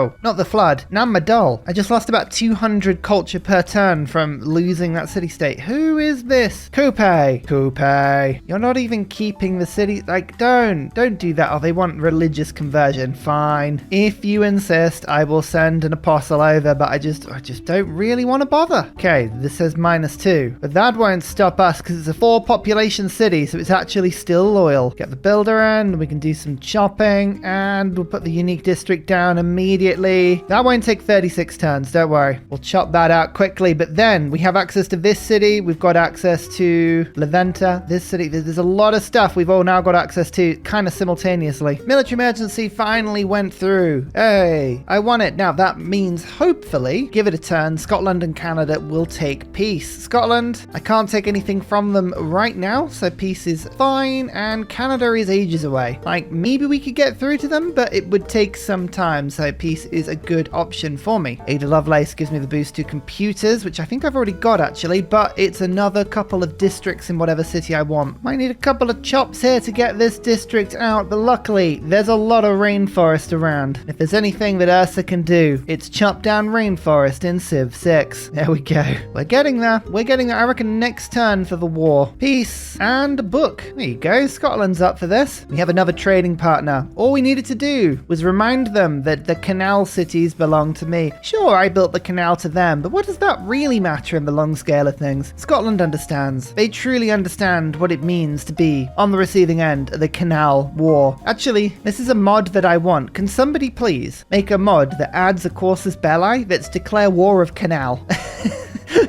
Whoa, not the flood. Namadol. I just lost about 200 culture per turn from losing that city-state. Who is this? Kupe. Kupe. You're not even keeping the city. Like, don't do that. Oh, they want religious conversion. Fine. If you insist, I will send an apostle over, but I just don't really want to bother. Okay, this says -2, but that won't stop us because it's a 4 population city, so it's actually still loyal. Get the builder in, we can do some chopping, and we'll put the unique district down immediately. That won't take 36 turns, don't worry. We'll chop that out quickly, but then we have access to this city. We've got access to Leventa, this city. There's a lot of stuff we've all now got access to kind of simultaneously. Military emergency finally went through. Hey, I won it. Now that means hopefully, give it a turn, Scotland and Canada will take peace. Scotland, I can't take anything from them right now, so peace is fine, and Canada is ages away. Like, maybe we could get through to them, but it would take some time, so peace is a good option for me. Ada Lovelace gives me the boost to computers, which I think I've already got actually, but it's another couple of districts in whatever city I want. Might need a couple of chops here to get this district out, but luckily there's a lot of rainforest around. If there's anything that Ursa can do, it's chop down rainforest in Civ 6. There we go. We're getting there. We're getting there. I reckon next turn for the war. Peace and a book. There you go. Scotland's up for this. We have another trading partner. All we needed to do was remind them that the canal cities belong to me. Sure, I built the canal to them, but what does that really matter in the long scale of things? Scotland understands. They truly understand what it means to be on the receiving end of the canal war. Actually, this is a mod that I want. Can somebody please make a mod that adds a Corsus Belli that's declare war of canal?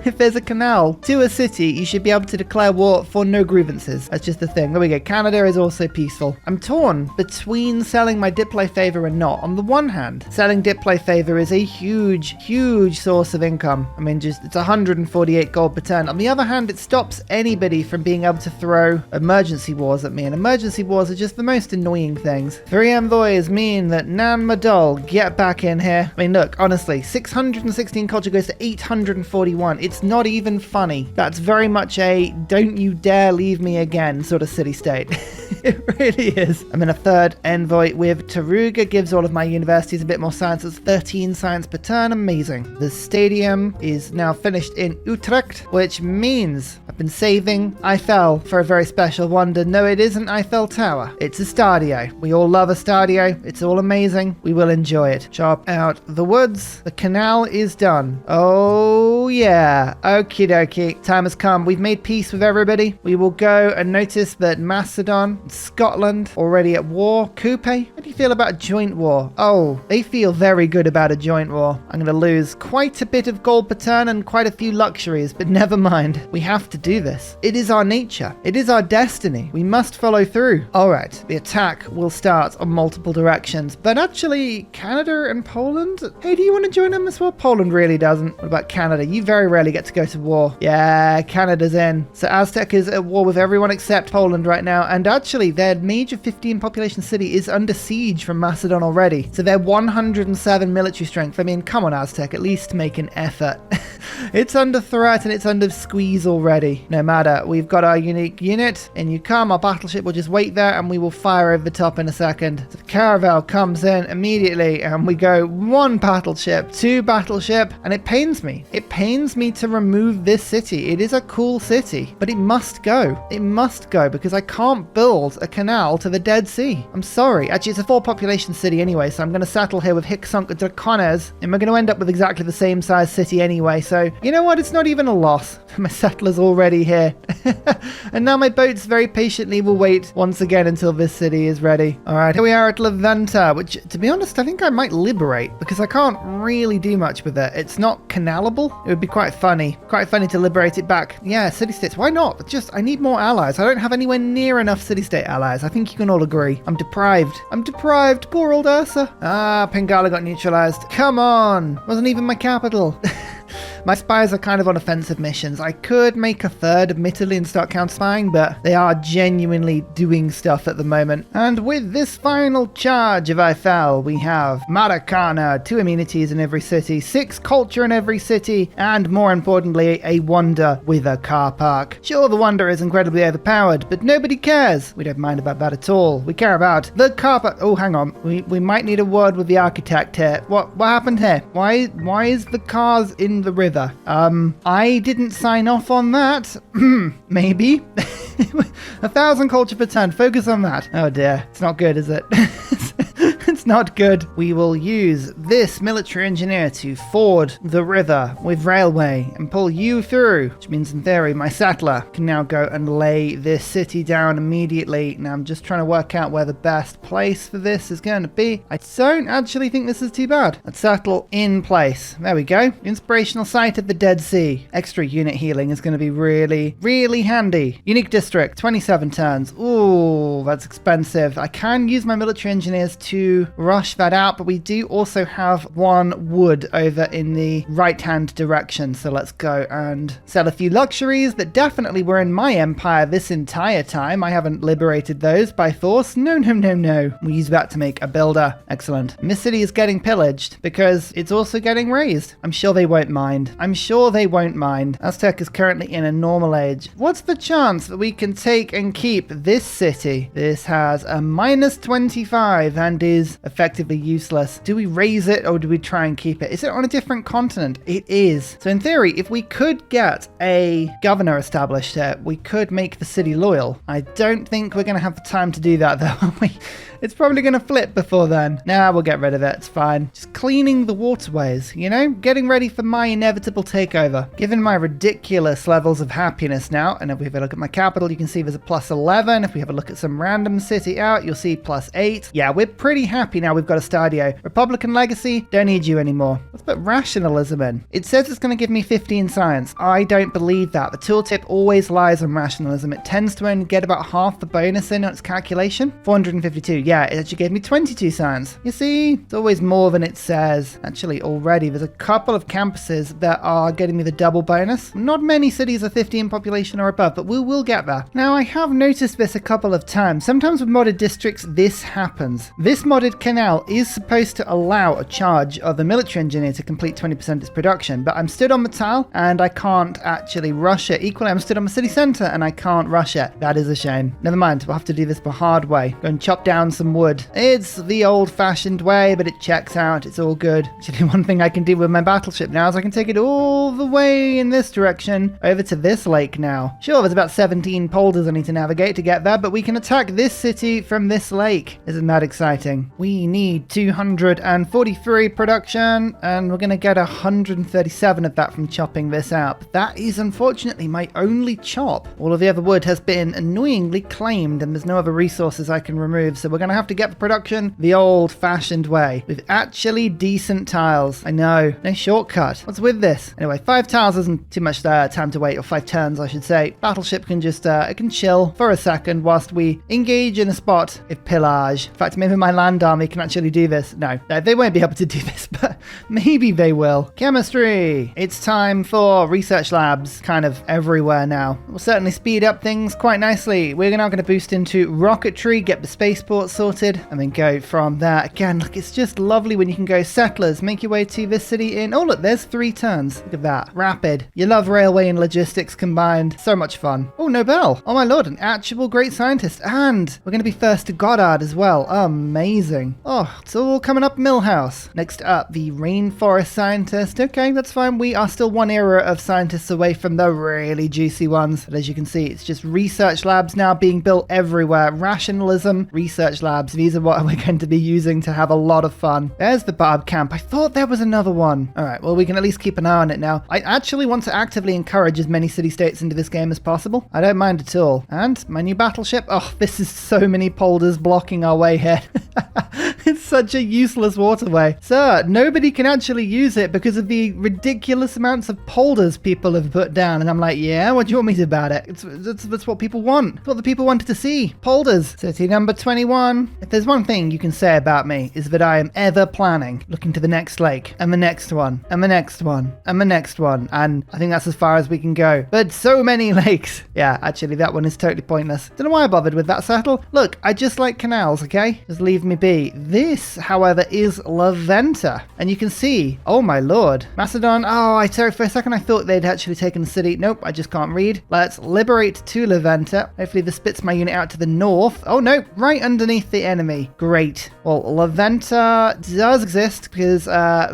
If there's a canal to a city, you should be able to declare war for no grievances. That's just the thing. There we go. Canada is also peaceful. I'm torn between selling my Diplo favor and not. On the one hand, selling Diplo favor is a huge source of income. I mean, it's 148 gold per turn. On the other hand, it stops anybody from being able to throw emergency wars at me, and emergency wars are just the most annoying things. 3 envoys mean that Nan Madol, get back in here. I mean, look, honestly, 616 culture goes to 841. It's not even funny. That's very much a don't you dare leave me again sort of city-state. It really is. I'm in a 3rd envoy with Taruga, gives all of my universities a bit more science. It's 13 science per turn. Amazing. The stadium is now finished in Utrecht, which means I've been saving Eiffel for a very special wonder. No, it isn't Eiffel Tower. It's a stadio. We all love a stadio. It's all amazing. We will enjoy it. Chop out the woods. The canal is done. Oh, yeah. Okie dokie. Time has come. We've made peace with everybody. We will go and notice that Macedon, Scotland, already at war. Kupe, how do you feel about a joint war? Oh, they feel very good about a joint war. I'm going to lose quite a bit of gold per turn and quite a few luxuries, but never mind. We have to do this. It is our nature. It is our destiny. We must follow through. All right, the attack will start on multiple directions, but actually, Canada and Poland? Hey, do you want to join them as well? Poland really doesn't. What about Canada? You very rarely get to go to war. Yeah, Canada's in. So Aztec is at war with everyone except Poland right now, and actually their major 15 population city is under siege from Macedon already. So they're 107 military strength. I mean, come on Aztec, at least make an effort. It's under threat and it's under squeeze already. No matter, we've got our unique unit, and you come, our battleship will just wait there and we will fire over the top in a second. So the caravel comes in immediately and we go 1 battleship, 2 battleship, and it pains me. It pains me to remove this city. It is a cool city, but it must go. It must go because I can't build a canal to the Dead Sea. I'm sorry. Actually, it's a 4 population city anyway, so I'm going to settle here with Hicksonk Dracones, and we're going to end up with exactly the same size city anyway, so you know what? It's not even a loss. My settler's already here. And now my boats very patiently will wait once again until this city is ready. All right, here we are at Leventa, which, to be honest, I think I might liberate because I can't really do much with it. It's not canalable. It would be quite funny to liberate it back. Yeah, city-states, why not? Just, I need more allies. I don't have anywhere near enough city-state allies. I think you can all agree. I'm deprived. Poor old Ursa. Ah, Pengala got neutralized. Come on. Wasn't even my capital. My spies are kind of on offensive missions. I could make a third, admittedly, and start counter-spying, but they are genuinely doing stuff at the moment. And with this final charge of Eiffel, we have Maracana, 2 immunities in every city, 6 culture in every city, and more importantly, a wonder with a car park. Sure, the wonder is incredibly overpowered, but nobody cares. We don't mind about that at all. We care about the car park. Oh, hang on. We might need a word with the architect here. What happened here? Why is the cars in the river? I didn't sign off on that. Maybe. 1,000 culture per turn. Focus on that. Oh dear. It's not good, is it? It's not good. We will use this military engineer to ford the river with railway and pull you through, which means in theory my settler can now go and lay this city down immediately. Now I'm just trying to work out where the best place for this is going to be. I don't actually think this is too bad. Let's settle in place. There we go. Inspirational site of the Dead Sea. Extra unit healing is going to be really, really handy. Unique district, 27 turns. Ooh, that's expensive. I can use my military engineers to rush that out, but we do also have 1 wood over in the right-hand direction. So let's go and sell a few luxuries that definitely were in my empire this entire time. I haven't liberated those by force. No. We use that to make a builder. Excellent. And this city is getting pillaged because it's also getting raised. I'm sure they won't mind. Aztec is currently in a normal age. What's the chance that we can take and keep this city? This has a -25 and is effectively useless. Do we raise it or do we try and keep it? Is it on a different continent? It is. So in theory, if we could get a governor established here, we could make the city loyal. I don't think we're going to have the time to do that though, are we? It's probably going to flip before then. Nah, we'll get rid of it. It's fine. Just cleaning the waterways, you know? Getting ready for my inevitable takeover. Given my ridiculous levels of happiness now, and if we have a look at my capital, you can see there's a +11. If we have a look at some random city out, you'll see +8. Yeah, we're pretty happy now we've got a Stadio. Republican legacy, don't need you anymore. Let's put rationalism in. It says it's going to give me 15 science. I don't believe that. The tooltip always lies on rationalism. It tends to only get about half the bonus in on its calculation. 452. Yeah, it actually gave me 22 science. You see, it's always more than it says. Actually, already there's a couple of campuses that are getting me the double bonus. Not many cities are 50 in population or above, but we will get there. Now, I have noticed this a couple of times. Sometimes with modded districts, this happens. This modded canal is supposed to allow a charge of a military engineer to complete 20% of its production, but I'm stood on the tile and I can't actually rush it. Equally, I'm stood on the city center and I can't rush it. That is a shame. Never mind, we'll have to do this the hard way. Go and chop down some wood. It's the old-fashioned way, but it checks out. It's all good. Actually, one thing I can do with my battleship now is I can take it all the way in this direction over to this lake now. Sure, there's about 17 polders I need to navigate to get there, but we can attack this city from this lake. Isn't that exciting? We need 243 production, and we're going to get 137 of that from chopping this out. But that is unfortunately my only chop. All of the other wood has been annoyingly claimed, and there's no other resources I can remove, so we're going to have to get the production the old-fashioned way with actually decent tiles. I know, no shortcut. What's with this? Anyway, 5 tiles isn't too much time to wait, or 5 turns I should say. Battleship can just it can chill for a second whilst we engage in a spot of pillage. In fact, maybe my land army can actually do this. No, they won't be able to do this, but maybe they will. Chemistry. It's time for research labs kind of everywhere now. We'll certainly speed up things quite nicely. We're now going to boost into rocketry, get the spaceport sorted, and then go from there. Again, look, it's just lovely when you can go settlers, make your way to this city in, oh look, there's 3 turns. Look at that. Rapid. You love railway and logistics combined. So much fun. Oh, Nobel. Oh my lord, an actual great scientist. And we're going to be first to Goddard as well. Amazing. Oh, it's all coming up Millhouse. Next up, the rainforest scientist. Okay, that's fine. We are still one era of scientists away from the really juicy ones. But as you can see, it's just research labs now being built everywhere. Rationalism, research labs. These are what we're going to be using to have a lot of fun. There's the Barb camp. I thought there was another one. All right, well, we can at least keep an eye on it now. I actually want to actively encourage as many city-states into this game as possible. I don't mind at all. And my new battleship. Oh, this is so many polders blocking our way here. It's such a useless waterway. Sir, nobody can actually use it because of the ridiculous amounts of polders people have put down. And I'm like, yeah, what do you want me to do about it? That's what people want. It's what the people wanted to see. Polders. City number 21. If there's one thing you can say about me is that I am ever planning, looking to the next lake, and the next one, and the next one, and the next one. And I think that's as far as we can go. But so many lakes. Yeah, actually, that one is totally pointless. Don't know why I bothered with that settle. Look, I just like canals, okay? Just leave me be. This, however, is Laventa. And you can see, oh my lord. Macedon, sorry, for a second I thought they'd actually taken the city. Nope, I just can't read. Let's liberate to Laventa. Hopefully this spits my unit out to the north. Oh no, right underneath the enemy. Great. Well, Laventa does exist because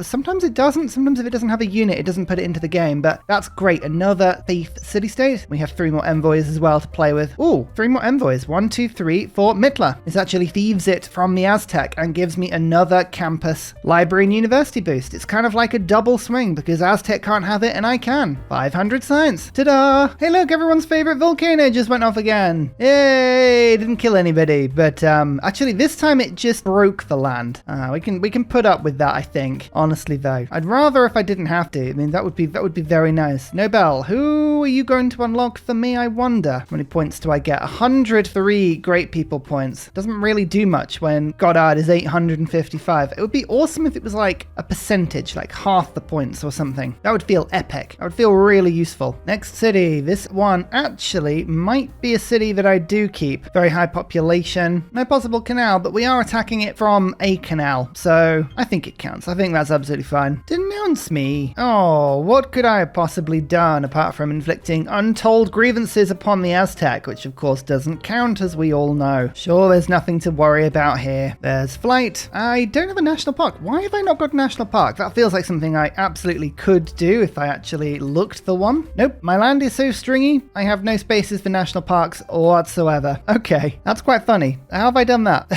sometimes it doesn't. Sometimes if it doesn't have a unit, it doesn't put it into the game, but that's great. Another thief city-state. We have 3 more envoys as well to play with. Ooh, 3 more envoys. 1, 2, 3, 4. Mittler. This actually thieves it from the Aztec and gives me another campus, library, and university boost. It's kind of like a double swing because Aztec can't have it and I can. 500 science. Ta-da! Hey look, everyone's favorite volcano just went off again. Yay! Didn't kill anybody, but actually this time it just broke the land. We can put up with that, I think. Honestly though, I'd rather if I didn't have to. I mean, that would be very nice. Nobel, who are you going to unlock for me, I wonder? How many points do I get? 103 great people points. Doesn't really do much when Goddard is 855. It would be awesome if it was like a percentage, like half the points or something. That would feel epic. That would feel really useful. Next city. This one actually might be a city that I do keep. Very high population. No possible canal, but we are attacking it from a canal. So I think it counts. I think that's absolutely fine. Denounce me. Oh, what could I have possibly done apart from inflicting untold grievances upon the Aztec, which of course doesn't count as we all know. Sure, there's nothing to worry about here. There's flight. I don't have a national park. Why have I not got a national park? That feels like something I absolutely could do if I actually looked for one. Nope, my land is so stringy, I have no spaces for national parks whatsoever. Okay, that's quite funny. How have I done that?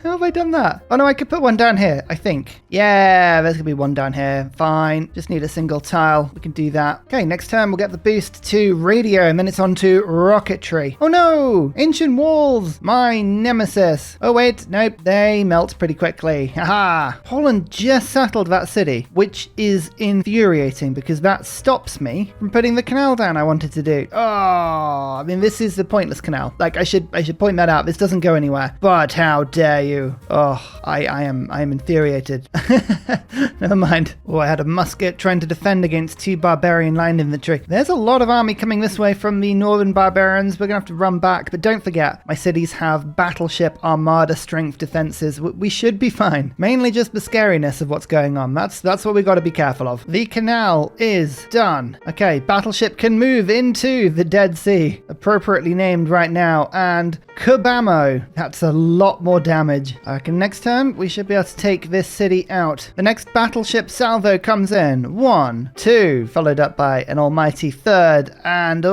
How have I done that? Oh no, I could put one down here, I think. Yeah, there's gonna be one down here. Fine, just need a single tile. We can do that. Okay, next turn we'll get the boost to radio and then it's on to rocketry. Oh no, ancient walls, my nemesis. Oh wait, nope, they melt pretty quickly. Haha. Poland just settled that city, which is infuriating because that stops me from putting the canal down I wanted to do. Oh, I mean, this is the pointless canal. Like, I should point that out. This doesn't go anywhere. But how dare you? Oh, I am infuriated. Never mind. Oh, I had a musket trying to defend against 2 barbarian line infantry. There's a lot of army coming this way from the northern barbarians. We're gonna have to run back, but don't forget, my cities have battleship armada strength defenses. We should be fine. Mainly just the scariness of what's going on. That's what we got to be careful of. The canal is done. Okay, battleship can move into the Dead Sea, appropriately named right now, and kabamo. That's a lot more damage. I reckon next turn we should be able to take this city out. The next battleship salvo comes in. 1, 2, followed up by an almighty 3rd, and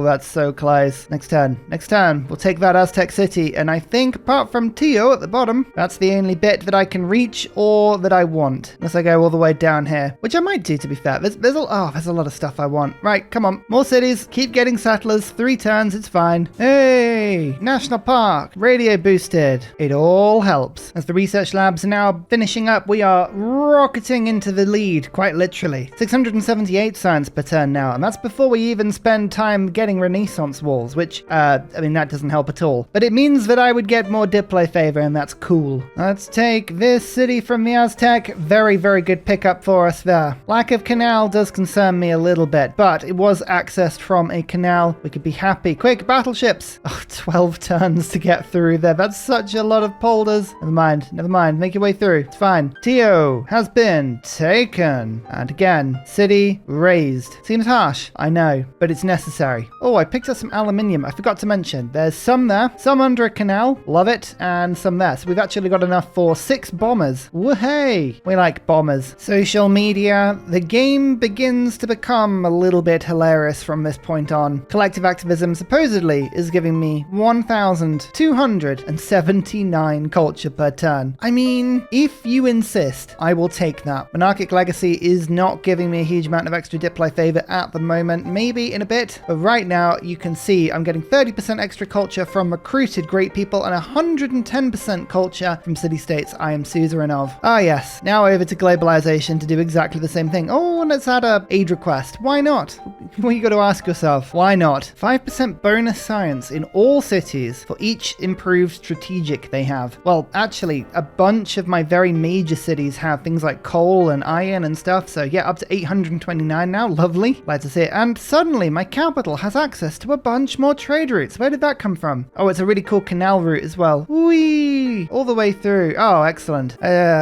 that's so close. Next turn, we'll take that Aztec city, and I think apart from Tio at the bottom, that's the only bit that I can reach or that I want, unless I go all the way down here, which I might do, to be fair. There's a lot of stuff I want. Right, come on, more cities, keep getting settlers, 3 turns, it's fine. Hey, national park, radio boosted. It all helps. As the research labs are now finishing up, we are rocketing into the lead, quite literally. 678 science per turn now, and that's before we even spend time getting Renaissance walls, which, I mean, that doesn't help at all. But it means that I would get more Diplo favor, and that's cool. Let's take this city from the Aztec. Very, very good pickup for us there. Lack of canal does concern me a little bit, but it was accessed from a canal. We could be happy. Quick, battleships. Oh, 12 turns to get through there. That's such a lot of polders. Never mind. Make your way through. It's fine. Tio has been taken. And again, city razed. Seems harsh, I know, but it's necessary. Oh, I picked up some aluminium. I forgot to mention. There's some there, some under a canal. Love it. And some there. So we've actually got enough for 6 bombers. Woohey! We like bombers. Social media. The game begins to become a little bit hilarious from this point on. Collective activism supposedly is giving me 1,279 culture per turn. I mean, if you insist, I will take that. Monarchic Legacy is not giving me a huge amount of extra diplo favor at the moment, maybe in a bit, but right now you can see I'm getting 30% extra culture from recruited great people and 110% culture from city-states I am suzerain of. Ah yes, now over to globalization to do exactly the same thing. Oh, and let's add a aid request. Why not? Well, you got to ask yourself, why not? 5% bonus science in all cities for each improved strategic they have. Well, actually, a bunch of my very major cities have things like coal and iron and stuff, so yeah, up to 829 now. Lovely. Glad to see it. And suddenly, my capital has access to a bunch more trade routes. Where did that come from? Oh, it's a really cool canal route as well. Whee! All the way through. Oh, excellent.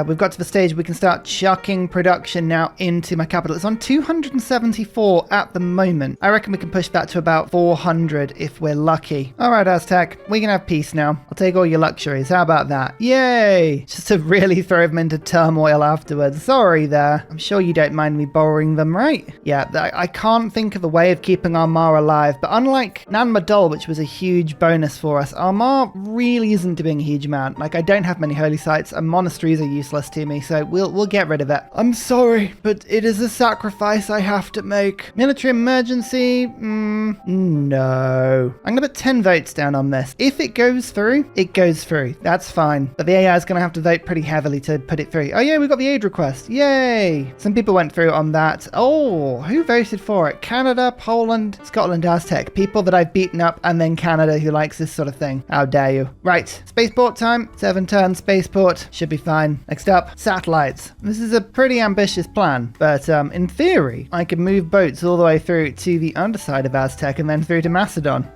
We've got to the stage where we can start chucking production now into my capital. It's on 274 at the moment. I reckon we can push that to about 400 if we're lucky. All right, Aztec, we can have peace now. I'll take all your luxuries. How about that? Yay! Just to really throw them into turmoil afterwards. Sorry there. I'm sure you don't mind me borrowing them, right? Yeah, I can't think of a way of keeping Armagh alive, but unlike Nan Madol, which was a huge bonus for us, Armagh really isn't doing a huge amount. Like, I don't have many holy sites and monasteries are useless to me, so we'll get rid of it. I'm sorry, but it is a sacrifice I have to make. Military emergency? No. I'm gonna put 10 votes down on this. If it goes through, it goes through. That's fine. But the AI is gonna have to vote pretty heavily to put it through. Oh yeah, we got the aid request. Yay! Some people went through on that. Oh, who voted for it? Canada, Poland, Scotland, Aztec. People that I've beaten up, and then Canada who likes this sort of thing. How dare you? Right, spaceport time. 7 turn spaceport. Should be fine. Next up, satellites. This is a pretty ambitious plan, but in theory, I could move boats all the way through to the underside of Aztec and then through to Macedon.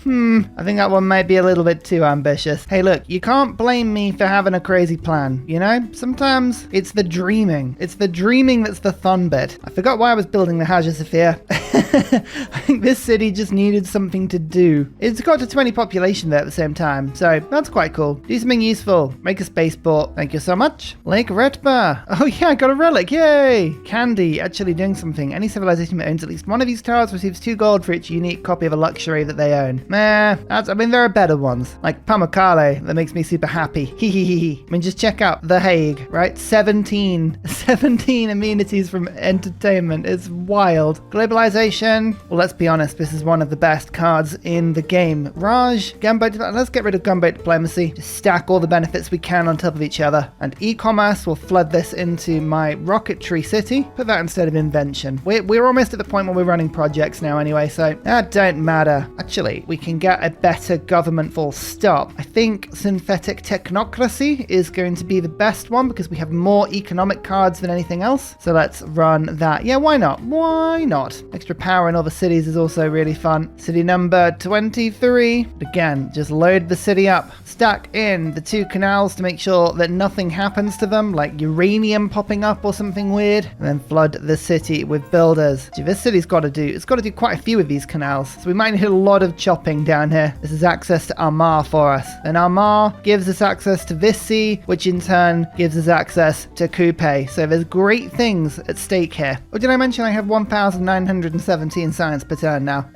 I think that one might be a little bit too ambitious. Hey, look, you can't blame me for having a crazy plan, you know? Sometimes it's the dreaming. It's the dreaming that's the fun bit. I forgot why I was building the Hagia Sophia. I think this city just needed something to do. It's got to 20 population there at the same time, so that's quite cool. Do something useful. Make a spaceport. Thank you so much. Lake Retba. Oh yeah, I got a relic. Yay! Candy, actually doing something. Any civilization that owns at least one of these tiles receives 2 gold for each unique copy of a luxury that they own. Meh, I mean, there are better ones, like Pamukkale, that makes me super happy. Hehehe. I mean, just check out The Hague, right? 17 amenities from entertainment. It's wild. Globalization. Well, let's be honest, this is one of the best cards in the game. Raj, gunboat, let's get rid of gunboat diplomacy. Just stack all the benefits we can on top of each other. And e-commerce will flood this into my rocketry city. Put that instead of invention. We're almost at the point where we're running projects now anyway, so that don't matter. Actually, we can get a better government full stop. I think synthetic technocracy is going to be the best one because we have more economic cards than anything else. So let's run that. Yeah, why not? Why not? Extra power in other cities is also really fun. City number 23. Again, just load the city up. Stack in the 2 canals to make sure that nothing happens to them, like uranium popping up or something weird. And then flood the city with builders. Gee, this city's got to do quite a few of these canals. So we might need a lot of chopping down here. This is access to Armagh for us. Then Armagh gives us access to this sea, which in turn gives us access to Kupe. So there's great things at stake here. Or did I mention I have 1,917 science per turn now?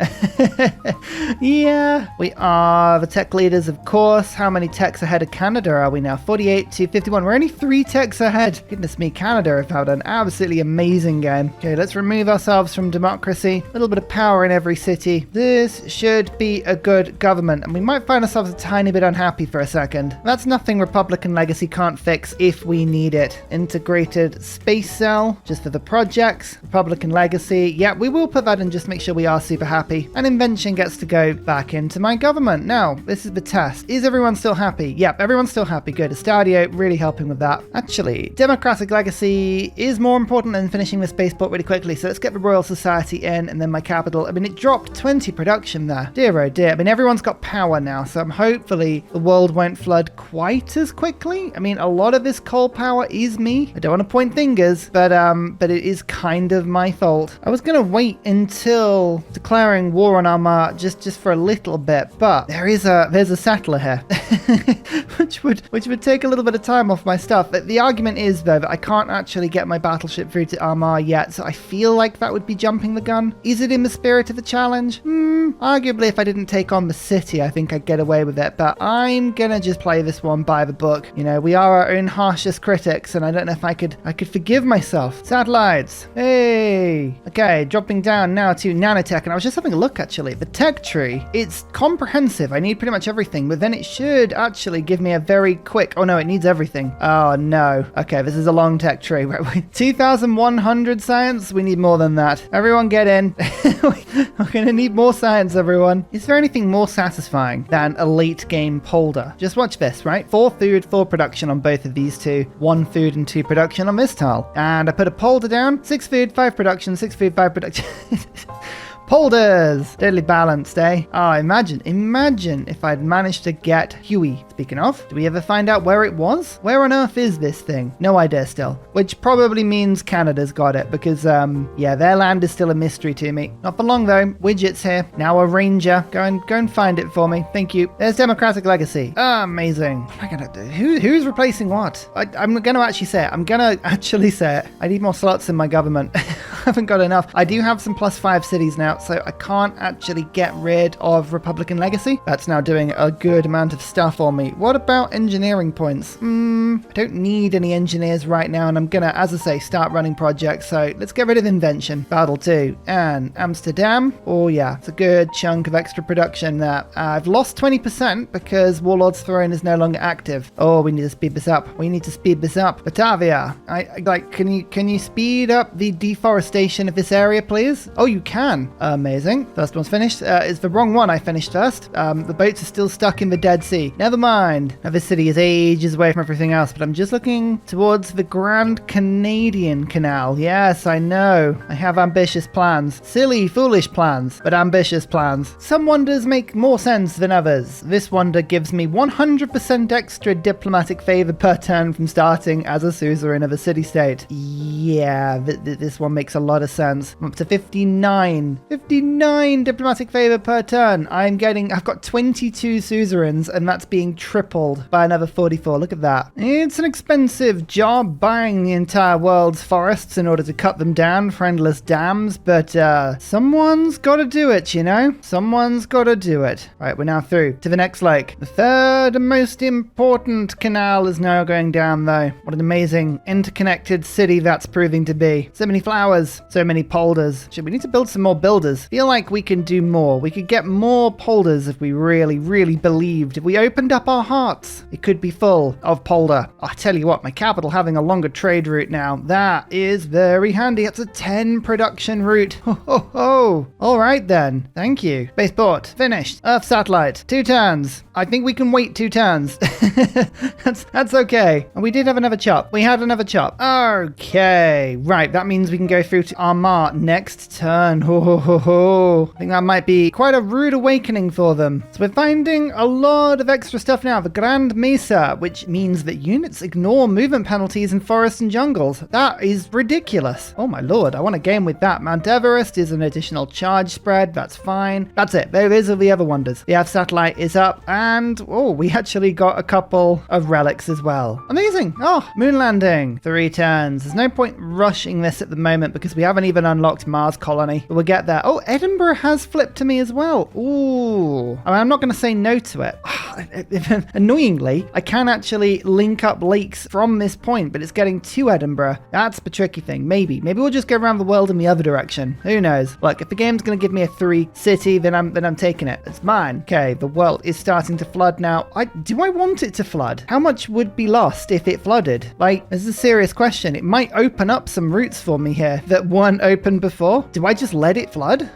Yeah, we are the tech leaders, of course. How many techs ahead of Canada are we now? 48 to 51. We're only 3 techs ahead. Goodness me, Canada have had an absolutely amazing game. Okay, let's remove ourselves from democracy. A little bit of power in every city. This should be a good government, and we might find ourselves a tiny bit unhappy for a second. That's nothing Republican Legacy can't fix if we need it. Integrated space cell, just for the projects. Republican Legacy, yeah, we will put that in just to make sure we are super happy. And invention gets to go back into my government. Now, this is the test. Is everyone still happy? Yep, everyone's still happy. Good. Estadio really helping with that. Actually, Democratic Legacy is more important than finishing the spaceport really quickly, so let's get the Royal Society in and then my capital. I mean, it dropped 20 production there. Dear oh dear. I mean, everyone's got power now, so hopefully the world won't flood quite as quickly. I mean, a lot of this coal power is me. I don't want to point fingers, but it is kind of my fault. I was going to wait until declaring war on Armagh just for a little bit, but there's a settler here, which would take a little bit of time off my stuff. But the argument is, though, that I can't actually get my battleship through to Armagh yet, so I feel like that would be jumping the gun. Is it in the spirit of the challenge? Arguably, if I didn't take on the city, I think I'd get away with it, but I'm gonna just play this one by the book. You know, we are our own harshest critics, and I don't know if I could forgive myself. Satellites. Hey. Okay, dropping down now to nanotech, and I was just having a look, actually. The tech tree, it's comprehensive. I need pretty much everything, but then it should actually give me a very quick... Oh, no, it needs everything. Oh, no. Okay, this is a long tech tree. 2,100 science? We need more than that. Everyone get in. We're gonna need more science, everyone. Is there anything more satisfying than a late game polder? Just watch this, right? 4 food, 4 production on both of these two. 1 food and 2 production on this tile. And I put a polder down. 6 food, 5 production, 6 food, 5 production. Polders! Totally balanced, eh? Oh, imagine if I'd managed to get Huey. Speaking of, do we ever find out where it was? Where on earth is this thing? No idea still. Which probably means Canada's got it because, yeah, their land is still a mystery to me. Not for long, though. Widget's here. Now a ranger. Go and find it for me. Thank you. There's Democratic Legacy. Amazing. What am I gonna do? Who's replacing what? I'm gonna actually say it. I need more slots in my government. I haven't got enough. I do have some +5 cities now, so I can't actually get rid of Republican Legacy. That's now doing a good amount of stuff for me. What about engineering points? I don't need any engineers right now, and I'm gonna, as I say, start running projects, so let's get rid of Invention. Battle 2. And Amsterdam. Oh yeah, it's a good chunk of extra production there. I've lost 20% because Warlord's Throne is no longer active. Oh, we need to speed this up. Batavia. Can you speed up the deforestation of this area, please? Oh, you can. Amazing. First one's finished. It's the wrong one I finished first. The boats are still stuck in the Dead Sea. Never mind. Now, this city is ages away from everything else, but I'm just looking towards the Grand Canadian Canal. Yes, I know. I have ambitious plans. Silly, foolish plans, but ambitious plans. Some wonders make more sense than others. This wonder gives me 100% extra diplomatic favor per turn from starting as a suzerain of a city-state. Yeah, this one makes a lot of sense. I'm up to 59 diplomatic favor per turn. I've got 22 suzerains, and that's being tripled by another 44. Look at that. It's an expensive job buying the entire world's forests in order to cut them down for endless dams, but someone's got to do it, you know? Someone's got to do it. Right, we're now through to the next lake. The third most important canal is now going down, though. What an amazing interconnected city that's proving to be. So many flowers, so many polders. We need to build some more builders. Feel like we can do more. We could get more polders if we really, really believed. If we opened up our hearts, it could be full of polder. I tell you what, my capital having a longer trade route now. That is very handy. It's a 10 production route. Ho, ho, ho. All right then. Thank you. Spaceport. Finished. Earth satellite. 2 turns. I think we can wait 2 turns. That's okay. And we did have another chop. We had another chop. Okay. Right. That means we can go through to Armagh next turn. Ho, ho, ho, ho. I think that might be quite a rude awakening for them. So we're finding a lot of extra stuff now. The Grand Mesa, which means that units ignore movement penalties in forests and jungles. That is ridiculous. Oh my lord, I want to game with that. Mount Everest is an additional charge spread. That's fine. That's it. Those are the other wonders. The F satellite is up, and oh, we actually got a couple of relics as well. Amazing. Oh, moon landing. 3 turns. There's no point rushing this at the moment because we haven't even unlocked Mars colony. But we'll get there. Oh, Edinburgh has flipped to me as well. Ooh. I mean, I'm not going to say no to it. Annoyingly, I can actually link up lakes from this point, but it's getting to Edinburgh. That's the tricky thing. Maybe we'll just go around the world in the other direction. Who knows? Look, if the game's going to give me a 3 city, then I'm taking it. It's mine. Okay, the world is starting to flood now. Do I want it to flood? How much would be lost if it flooded? Like, this is a serious question. It might open up some routes for me here that weren't open before. Do I just let it flood?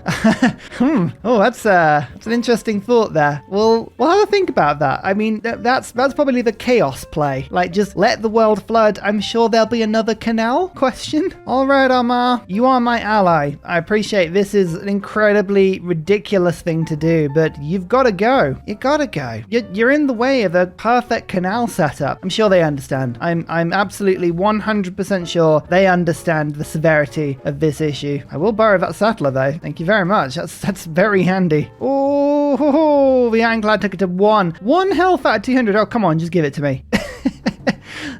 Oh, that's an interesting thought there. We'll have a think about that. I mean, that's probably the chaos play. Like, just let the world flood. I'm sure there'll be another canal? Question. All right, Armagh, you are my ally. I appreciate this is an incredibly ridiculous thing to do, but you've got to go. You gotta go. You're in the way of a perfect canal setup. I'm sure they understand. I'm absolutely 100% sure they understand the severity of this issue. I will borrow that settler though. Thank you very much. That's very handy. Oh, the Ironclad took it to 1 health out of 200. Oh, come on, just give it to me.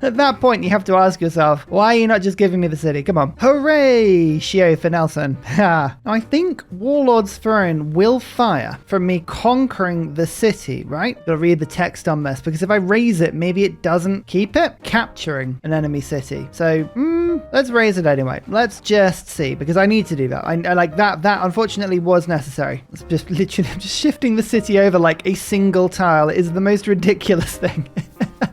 At that point, you have to ask yourself, why are you not just giving me the city? Come on. Hooray, Shio for Nelson. Now, I think Warlord's Throne will fire from me conquering the city, right? Gotta read the text on this, because if I raise it, maybe it doesn't keep it. Capturing an enemy city. So, let's raise it anyway. Let's just see, because I need to do that. I like that. That unfortunately was necessary. It's just literally just shifting the city over like a single tile is the most ridiculous thing.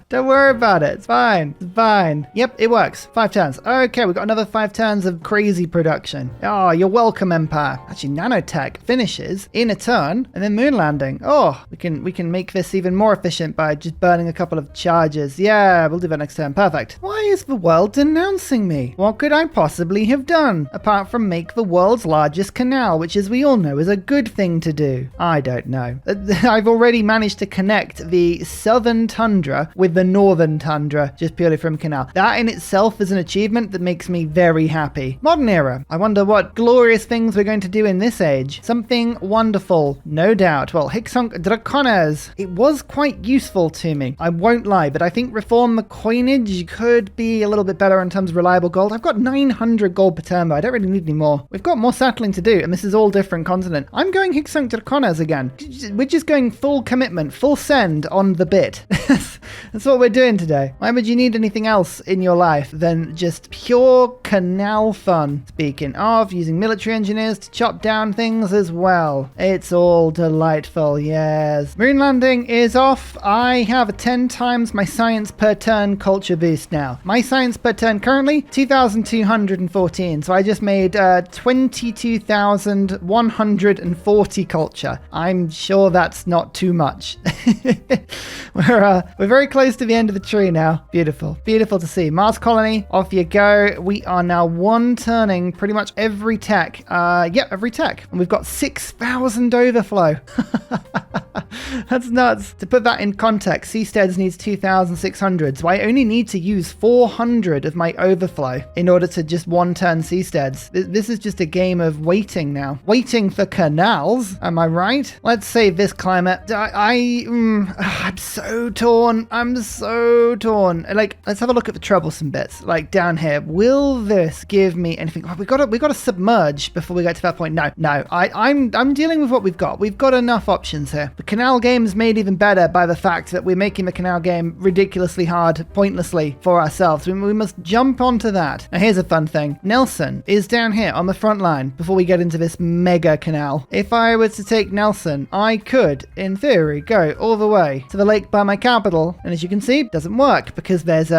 Don't worry about it. It's fine. It's fine. Yep, it works. 5 turns. Okay, we've got another 5 turns of crazy production. Oh, you're welcome, Empire. Actually, nanotech finishes in a turn and then moon landing. Oh, we can make this even more efficient by just burning a couple of charges. Yeah, we'll do that next turn. Perfect. Why is the world denouncing me? What could I possibly have done apart from make the world's largest canal, which, as we all know, is a good thing to do? I don't know. I've already managed to connect the southern tundra with the northern tundra just purely from Canal. That in itself is an achievement that makes me very happy. Modern era. I wonder what glorious things we're going to do in this age. Something wonderful, no doubt. Well, Hicksonk Dracones. It was quite useful to me, I won't lie, but I think reform the coinage could be a little bit better in terms of reliable gold. I've got 900 gold per turn, but I don't really need any more. We've got more settling to do, and this is all different continent. I'm going Hicksonk Dracones again. We're just going full commitment, full send on the bit. That's what we're doing today. Why would you need anything else in your life than just pure canal fun? Speaking of, using military engineers to chop down things as well. It's all delightful, yes. Moon landing is off. I have a 10 times my science per turn culture boost now. My science per turn currently 2,214. So I just made 22,140 culture. I'm sure that's not too much. We're very close to the end of the tree now. Beautiful. Beautiful to see. Mars colony, off you go. We are now one turning pretty much every tech. Every tech. And we've got 6,000 overflow. That's nuts. To put that in context, Seasteads needs 2,600. So I only need to use 400 of my overflow in order to just one turn Seasteads. This is just a game of waiting now. Waiting for canals. Am I right? Let's save this climate. I'm so torn. I'm so torn. Like, let's have a look at the troublesome bits. Like down here, will this give me anything? Oh, we got to submerge before we get to that point. No. I'm dealing with what we've got. We've got enough options here. The canal game is made even better by the fact that we're making the canal game ridiculously hard, pointlessly for ourselves. We must jump onto that. Now here's a fun thing. Nelson is down here on the front line before we get into this mega canal. If I were to take Nelson, I could, in theory, go all the way to the lake by my capital. And as you can see, it doesn't work because there's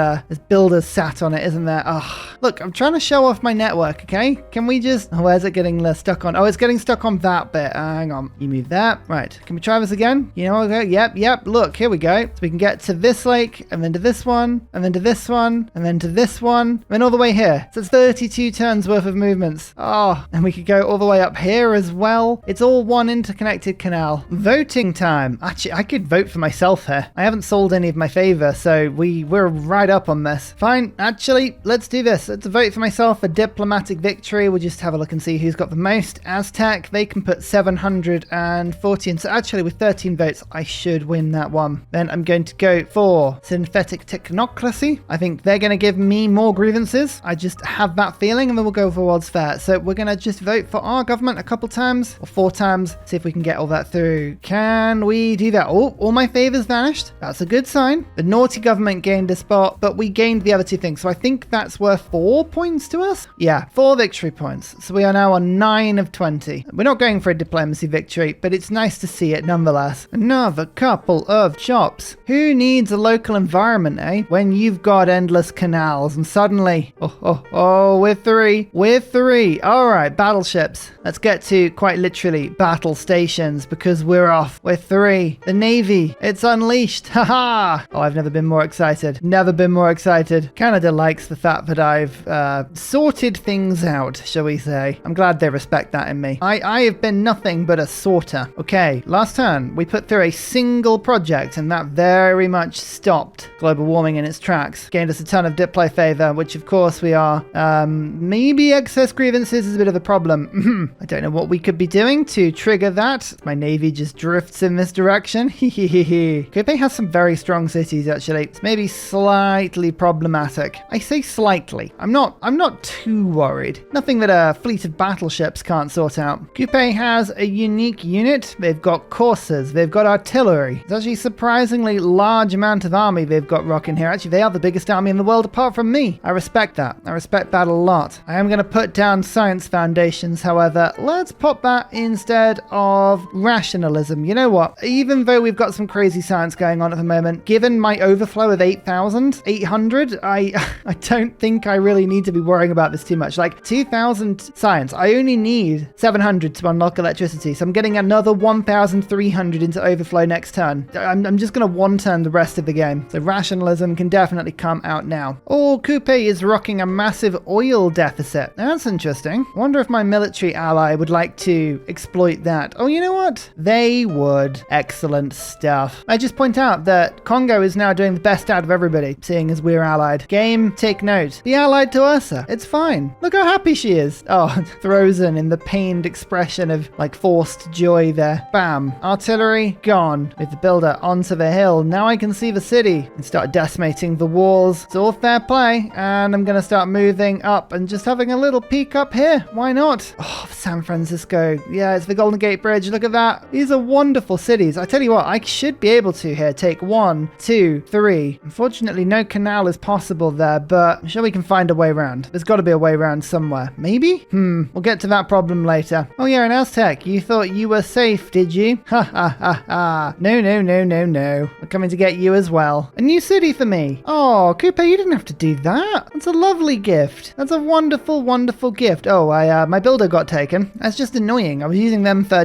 builders sat on it, isn't there? Oh, look, I'm trying to show off my network, okay? Can we just... Oh, where's it getting stuck on? Oh, it's getting stuck on that bit. Hang on. You move that. Right. Can we try this again? You know, okay. Yep. Look, here we go. So we can get to this lake, and then to this one, and then to this one, and then to this one, and then all the way here. So it's 32 turns worth of movements. Oh, and we could go all the way up here as well. It's all one interconnected canal. Voting time. Actually, I could vote for myself here. I haven't sold any of my favor, so we're right up on this. Fine. Actually, let's do this. Let's vote for myself a diplomatic victory. We'll just have a look and see who's got the most. Aztec, they can put 714. So actually, with 13 votes, I should win that one. Then I'm going to go for synthetic technocracy. I think they're going to give me more grievances. I just have that feeling, and then we'll go for World's Fair. So we're going to just vote for our government a couple times, or 4 times, see if we can get all that through. Can we do that? Oh, all my favors vanished. That's a good sign. The naughty government gained a spot, but we gained the other 2 things. So I think that's worth 4 points to us. Yeah, 4 victory points. So we are now on 9 of 20. We're not going for a diplomacy victory, but it's nice to see it nonetheless. Another couple of chops. Who needs a local environment, eh? When you've got endless canals and suddenly, we're 3. We're 3. All right, battleships. Let's get to quite literally battle stations because we're off. We're 3. The Navy, it's unleashed. Haha. Oh, I've never been more excited. Never been more excited. Canada likes the fact that I've sorted things out, shall we say. I'm glad they respect that in me. I have been nothing but a sorter. Okay, last turn, we put through a single project and that very much stopped global warming in its tracks. Gained us a ton of diplo favor, which of course we are. Maybe excess grievances is a bit of a problem. I don't know what we could be doing to trigger that. My navy just drifts in this direction. Kupe has some some very strong cities, actually. It's maybe slightly problematic. I say slightly. I'm not too worried. Nothing that a fleet of battleships can't sort out. Kupe has a unique unit. They've got coursers. They've got artillery. It's actually a surprisingly large amount of army they've got rocking here. Actually, they are the biggest army in the world apart from me. I respect that. I respect that a lot. I am going to put down science foundations, however. Let's pop that instead of rationalism. You know what? Even though we've got some crazy science going on at the moment, given my overflow of 8,800, I don't think I really need to be worrying about this too much. Like 2,000 science. I only need 700 to unlock electricity, so I'm getting another 1,300 into overflow next turn. I'm just going to one turn the rest of the game. So rationalism can definitely come out now. Oh, Kupe is rocking a massive oil deficit. Now, that's interesting. I wonder if my military ally would like to exploit that. Oh, you know what? They would. Excellent stuff. I just point out that Congo is now doing the best out of everybody, seeing as we're allied. Game, take note. Be allied to Ursa. It's fine. Look how happy she is. Oh, frozen in the pained expression of like forced joy there. Bam. Artillery gone. With the builder onto the hill. Now I can see the city and start decimating the walls. It's all fair play. And I'm going to start moving up and just having a little peek up here. Why not? Oh, San Francisco. Yeah, it's the Golden Gate Bridge. Look at that. These are wonderful cities. I tell you what, I should be able to here take 1, 2, 3. Unfortunately, no canal is possible there, but I'm sure we can find a way around. There's got to be a way around somewhere. Maybe? We'll get to that problem later. Oh yeah, and Aztec, you thought you were safe, did you? Ha ha ha ha. No, no, no, no, no. We're coming to get you as well. A new city for me. Oh, Kupe, you didn't have to do that. That's a lovely gift. That's a wonderful, wonderful gift. Oh, my builder got taken. That's just annoying. I was using them for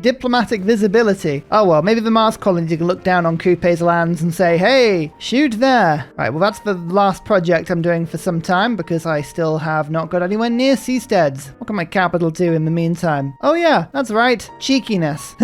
diplomatic visibility. Oh well, maybe the Mars colony can look down on Kupe's lands and say, hey, shoot there. Right, well that's the last project I'm doing for some time because I still have not got anywhere near seasteads. What can my capital do in the meantime? Oh yeah, that's right. Cheekiness.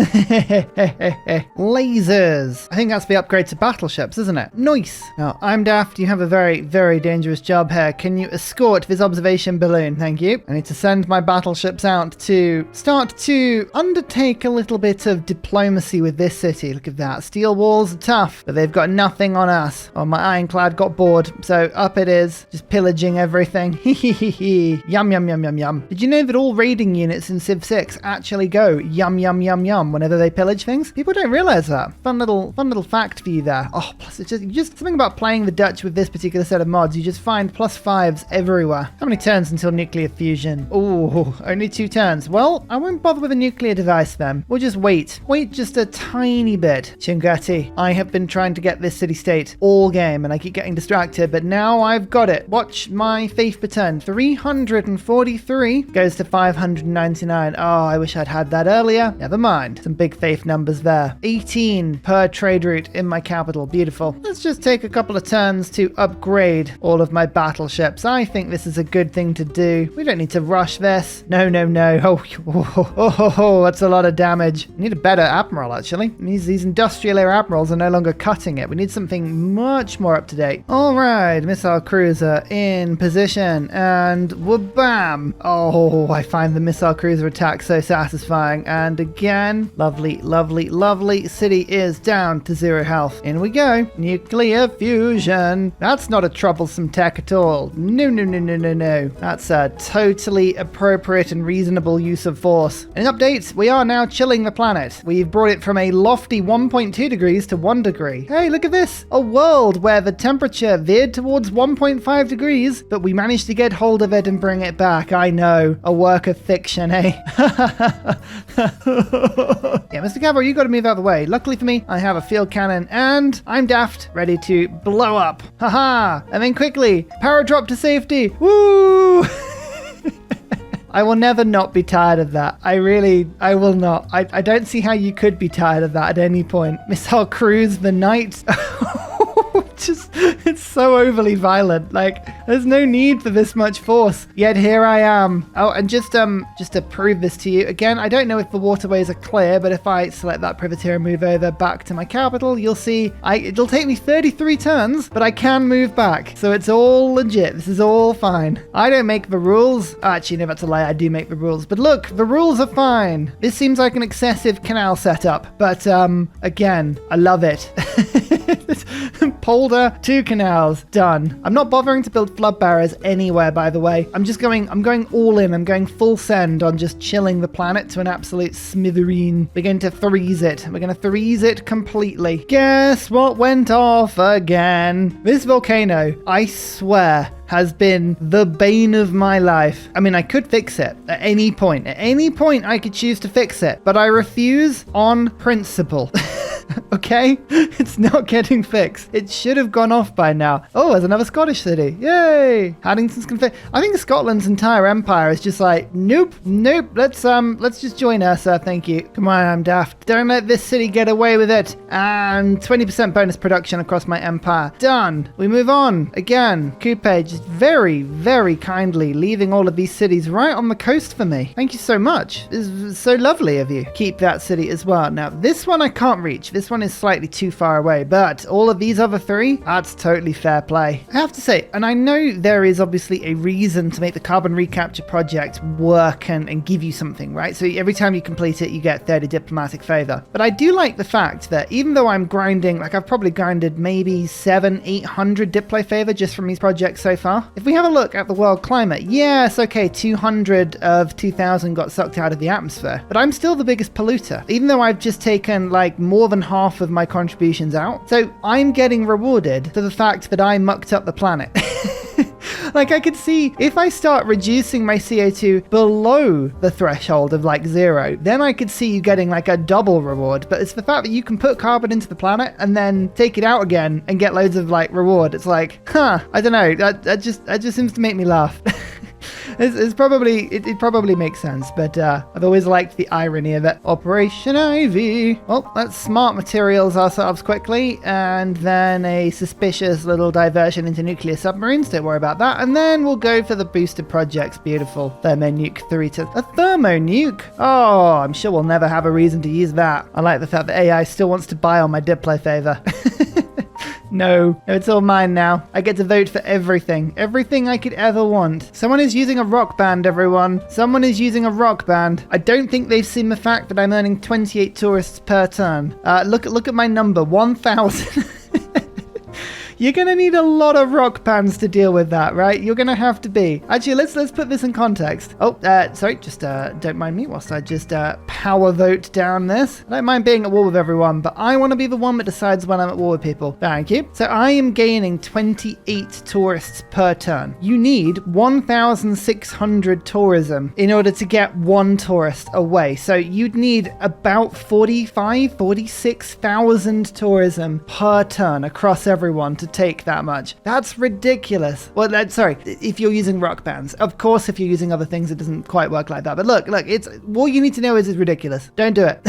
Lasers. I think that's the upgrade to battleships, isn't it? Nice. Now, I'm daft. You have a very, very dangerous job here. Can you escort this observation balloon? Thank you. I need to send my battleships out to start to undertake a little bit of diplomacy with this city. Look at that. Steel walls are tough, but they've got nothing on us. Oh, my ironclad got bored, so up it is, just pillaging everything. Yum, yum, yum, yum, yum. Did you know that all raiding units in Civ 6 actually go yum, yum, yum, yum whenever they pillage things? People don't realize that. Fun little fact for you there. Oh, plus it's just something about playing the Dutch with this particular set of mods. You just find +5s everywhere. How many turns until nuclear fusion? Oh, only 2 turns. Well, I won't bother with a nuclear device then. We'll just wait. Wait just a tiny bit. Chingati, I have been trying to get this city-state all game and I keep getting distracted, but now I've got it. Watch my faith per turn. 343 goes to 599. Oh, I wish I'd had that earlier. Never mind. Some big faith numbers there. 18 per trade route in my capital. Beautiful. Let's just take a couple of turns to upgrade all of my battleships. I think this is a good thing to do. We don't need to rush this. No, no, no. Oh, that's a lot of damage. We need a better admiral, actually. These industrial air admirals are no longer cutting it. We need something much more up to date. All right, missile cruiser in position, and wha-bam! Oh, I find the missile cruiser attack so satisfying. And again, lovely, lovely, lovely. City is down to 0 health. In we go. Nuclear fusion. That's not a troublesome tech at all. No, no, no, no, no, no. That's a totally appropriate and reasonable use of force. In updates, we are now chilling the planet. We've brought it from a lofty 1.2 degrees to 1 degree. Hey, look at this. A world where the temperature veered towards 1.5 degrees, but we managed to get hold of it and bring it back. I know. A work of fiction, eh? Yeah, Mr. Cavalry, you got to move out of the way. Luckily for me, I have a field cannon and I'm daft, ready to blow up. Haha! And then quickly, power drop to safety. Woo! I will never not be tired of that. I will not. I don't see how you could be tired of that at any point. Missile cruise the night. It's so overly violent. Like, there's no need for this much force. Yet here I am. Oh, and just to prove this to you, again, I don't know if the waterways are clear, but if I select that privateer and move over back to my capital, you'll see it'll take me 33 turns, but I can move back. So it's all legit. This is all fine. I don't make the rules. Actually, no, that's a lie. I do make the rules. But look, the rules are fine. This seems like an excessive canal setup, but again, I love it. Polder, 2 canals, done. I'm not bothering to build flood barriers anywhere, by the way. I'm going all in. I'm going full send on just chilling the planet to an absolute smithereen. We're going to freeze it. We're going to freeze it completely. Guess what went off again? This volcano, I swear, has been the bane of my life. I mean, I could fix it at any point. At any point, I could choose to fix it, but I refuse on principle. Okay? It's not getting fixed. It should have gone off by now. Oh, there's another Scottish city. Yay! Haddington's config. I think Scotland's entire empire is just like, nope. Let's just join Ursa, thank you. Come on, I'm daft. Don't let this city get away with it. And 20% bonus production across my empire. Done. We move on. Again, Kupe just very, very kindly leaving all of these cities right on the coast for me. Thank you so much. It's so lovely of you. Keep that city as well. Now, this one I can't reach. This one is slightly too far away, but all of these other 3, that's totally fair play. I have to say, and I know there is obviously a reason to make the carbon recapture project work and give you something, right? So every time you complete it, you get 30 diplomatic favor. But I do like the fact that even though I'm grinding, like I've probably grinded maybe 700-800 diplo favor just from these projects so far. If we have a look at the world climate, yes, okay, 200 of 2000 got sucked out of the atmosphere, but I'm still the biggest polluter, even though I've just taken like more than half of my contributions out. So I'm getting rewarded for the fact that I mucked up the planet. Like I could see if I start reducing my CO2 below the threshold of like 0, then I could see you getting like a double reward. But it's the fact that you can put carbon into the planet and then take it out again and get loads of like reward. It's like, I don't know. That just seems to make me laugh. It probably makes sense, but I've always liked the irony of it. Operation Ivy. Well, let's smart materials ourselves quickly, and then a suspicious little diversion into nuclear submarines. Don't worry about that. And then we'll go for the booster projects. Beautiful. Thermonuke 3 to a thermonuke. Oh, I'm sure we'll never have a reason to use that. I like the fact that AI still wants to buy on my diplo favor. No, it's all mine now. I get to vote for everything. Everything I could ever want. Someone is using a rock band, everyone. Someone is using a rock band. I don't think they've seen the fact that I'm earning 28 tourists per turn. Look at my number, 1,000. You're gonna need a lot of rock bands to deal with that, right? You're gonna have to be. Actually, let's put this in context. Oh, sorry, just don't mind me whilst I just power vote down this. I don't mind being at war with everyone, but I want to be the one that decides when I'm at war with people. Thank you. So I am gaining 28 tourists per turn. You need 1,600 tourism in order to get 1 tourist away. So you'd need about 46,000 tourism per turn across everyone to take that much. That's ridiculous. Well, sorry, if you're using rock bands. Of course, if you're using other things, it doesn't quite work like that. But look, it's all you need to know is it's ridiculous. Don't do it.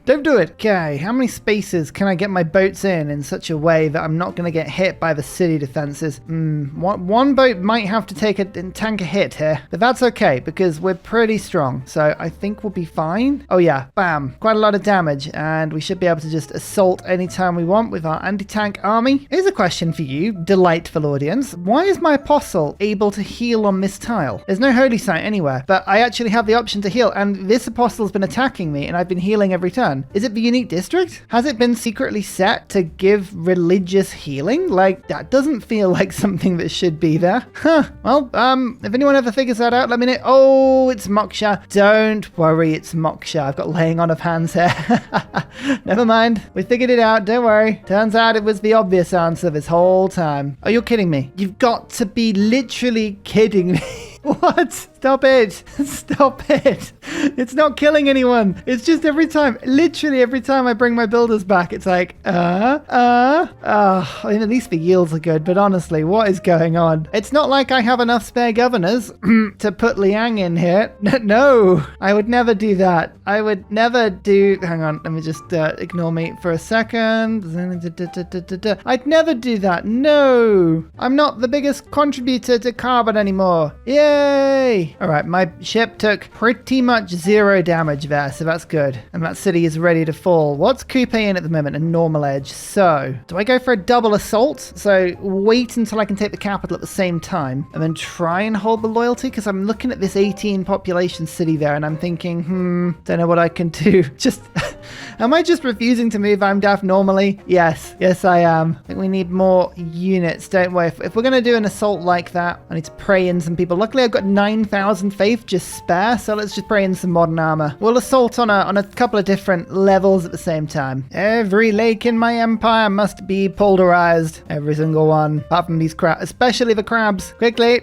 Don't do it. Okay, how many spaces can I get my boats in such a way that I'm not going to get hit by the city defenses? One boat might have to tank a hit here, but that's okay because we're pretty strong. So I think we'll be fine. Oh yeah, bam. Quite a lot of damage, and we should be able to just assault anytime we want with our anti-tank army. Here's a question for you, delightful audience. Why is my apostle able to heal on this tile? There's no holy site anywhere, but I actually have the option to heal, and this apostle's been attacking me, and I've been healing every turn. Is it the unique district? Has it been secretly set to give religious healing? Like, that doesn't feel like something that should be there. Huh. Well, if anyone ever figures that out, let me know. Oh, it's Moksha. Don't worry, it's Moksha. I've got laying on of hands here. Never mind. We figured it out. Don't worry. Turns out it was the obvious answer this whole time. Oh, you're kidding me. You've got to be literally kidding me. What? Stop it. Stop it. It's not killing anyone. It's just literally every time I bring my builders back, it's like, I mean, at least the yields are good, but honestly, what is going on? It's not like I have enough spare governors to put Liang in here. No, I would never do that. I would never do... Hang on, let me just ignore me for a second. I'd never do that. No, I'm not the biggest contributor to carbon anymore. Yay! All right, my ship took pretty much 0 damage there, so that's good. And that city is ready to fall. What's Kupe in at the moment? A normal edge. So, do I go for a double assault? So, wait until I can take the capital at the same time, and then try and hold the loyalty? Because I'm looking at this 18 population city there, and I'm thinking, don't know what I can do. Just, am I just refusing to move Amdaf normally? Yes, I am. I think we need more units, don't we? If we're going to do an assault like that, I need to pray in some people. Luckily, I've got 9,000 faith just spare, so let's just pray in some modern armor. We'll assault on a couple of different levels at the same time. Every lake in my empire must be polderized. Every single one, apart from these crabs, especially the crabs. Quickly,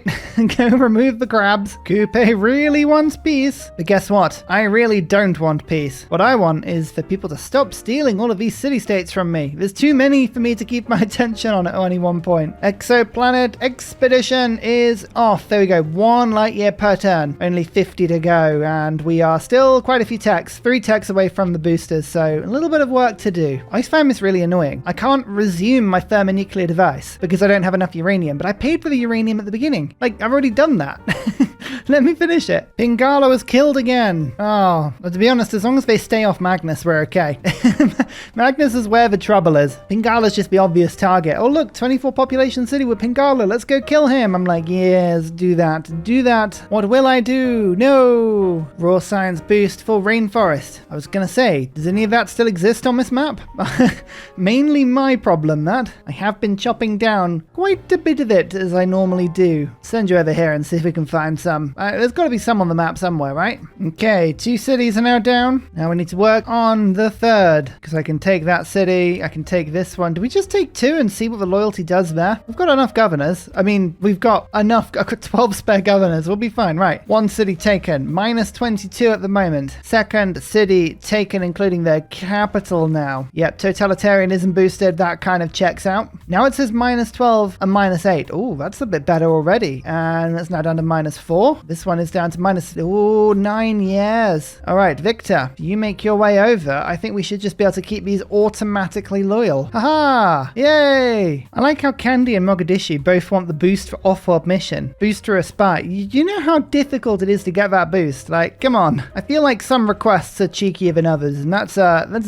go remove the crabs. Kupe really wants peace. But guess what? I really don't want peace. What I want is for people to stop stealing all of these city-states from me. There's too many for me to keep my attention on at any one point. Exoplanet expedition is off. There we go. 1 light year per turn. Only 50 to go. And we are still quite a few techs. 3 techs away from the boosters. So a little bit of work to do. I always find this really annoying. I can't resume my thermonuclear device because I don't have enough uranium. But I paid for the uranium at the beginning. Like, I've already done that. Let me finish it. Pingala was killed again. Oh, but to be honest, as long as they stay off Magnus, we're okay. Magnus is where the trouble is. Pingala's just the obvious target. Oh, look, 24 population city with Pingala. Let's go kill him. I'm like, yes, do that. Do that. What will I do? No. Raw science boost for rainforest. I was going to say, does any of that still exist on this map? Mainly my problem, that. I have been chopping down quite a bit of it, as I normally do. Send you over here and see if we can find some. There's got to be some on the map somewhere, right? Okay, 2 cities are now down. Now we need to work on the 3rd, because I can take that city. I can take this one. Do we just take 2 and see what the loyalty does there? We've got enough governors. I mean, we've got enough. I've got 12 spare governors. We'll be fine, right? 1 city taken. Minus 22 at the moment. 2nd city taken, including their capital now. Yep, totalitarianism boosted. That kind of checks out. Now it says minus 12 and minus 8. Oh, that's a bit better already. And that's now down to minus 4. This one is down to minus 9 years. All right, Victor, you make your way over. I think we should just be able to keep these automatically loyal. Haha! Yay! I like how Candy and Mogadishu both want the boost for off-world mission. Booster a spy. You know how difficult it is to get that boost? Like, come on. I feel like some requests are cheekier than others, and that's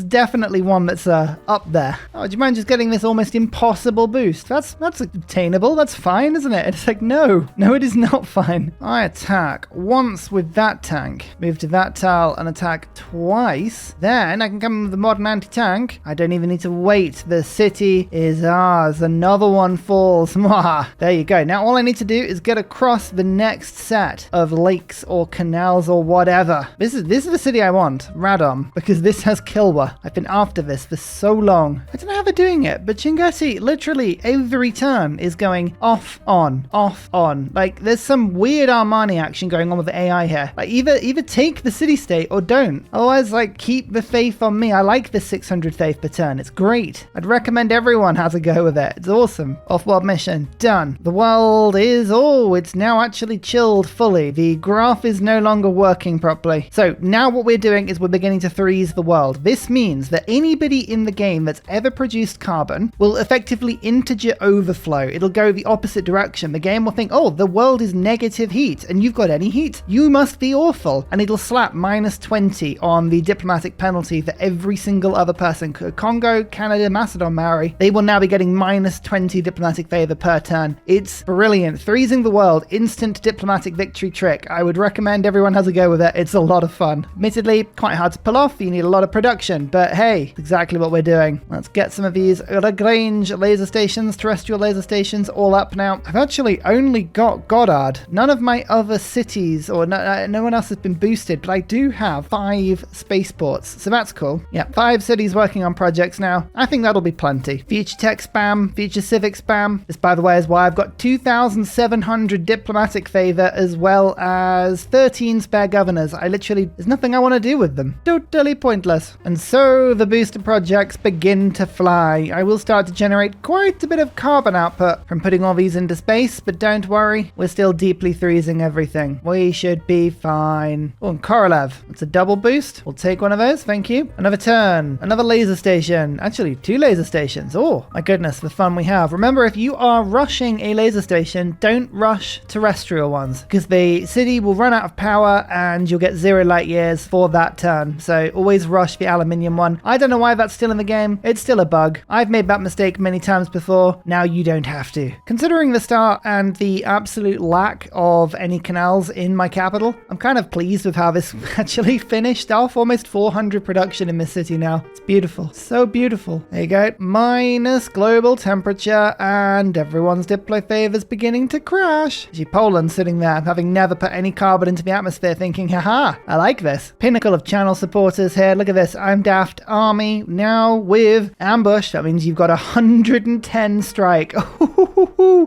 definitely one that's up there. Oh, do you mind just getting this almost impossible boost? That's obtainable. That's fine, isn't it? It's like, no, it is not fine. I attack once with that tank. Move to that tile and attack twice. Then I can come with the modern anti-tank. I don't even need to wait. The city is ours. Another one falls. Mwah. There you go. Now all I need to do is get across the next set of lakes or canals or whatever. This is the city I want, Radom, because this has Kilwa. I've been after this for so long. I don't know how they're doing it, but Chingasi literally every turn is going off, on, off, on. Like, there's some weird Armani action going on with the AI here. Like, either take the city-state or don't. Otherwise, like, keep the faith on me. I like the 600 faith per turn. It's great. I'd recommend everyone has a go with it. It's awesome. Off-world mission. Done. The world is, it's now actually chilled fully. The graph is no longer working properly. So now what we're doing is we're beginning to freeze the world. This means that anybody in the game that's ever produced carbon will effectively integer overflow. It'll go the opposite direction. The game will think, oh, the world is negative heat and you've got any heat. You must be awful. And it'll slap minus 20 on the diplomatic penalty for every single other person. Congo, Canada, Macedon, Maori, they will now be getting minus 20 diplomatic favor per turn. It's brilliant. Freezing the world, instant diplomatic victory trick. I would recommend everyone has a go with it. It's a lot of fun. Admittedly, quite hard to pull off. You need a lot of production, but hey, exactly what we're doing. Let's get some of these Lagrange laser stations, terrestrial laser stations, all up now. I've actually only got Goddard. None of my my other cities, or no one else has been boosted, but I do have 5 spaceports, so that's cool. Yeah, 5 cities working on projects now. I think that'll be plenty. Future tech spam, future civic spam. This, by the way, is why I've got 2,700 diplomatic favor as well as 13 spare governors. There's nothing I want to do with them. Totally pointless. And so the booster projects begin to fly. I will start to generate quite a bit of carbon output from putting all these into space, but don't worry, we're still deeply freezing everything. We should be fine. Oh, and Korolev. It's a double boost. We'll take one of those, thank you. Another turn. Another laser station. Actually, 2 laser stations. Oh, my goodness, the fun we have. Remember, if you are rushing a laser station, don't rush terrestrial ones, because the city will run out of power and you'll get 0 light years for that turn. So always rush the aluminium one. I don't know why that's still in the game. It's still a bug. I've made that mistake many times before. Now you don't have to. Considering the start and the absolute lack of any canals in my capital, I'm kind of pleased with how this actually finished off. Almost 400 production in this city now. It's beautiful. So beautiful. There you go. Minus global temperature and everyone's diplo favors beginning to crash. See Poland sitting there having never put any carbon into the atmosphere thinking, haha, I like this. Pinnacle of channel supporters here. Look at this. I'm Daft Army now with ambush. That means you've got 110 strike.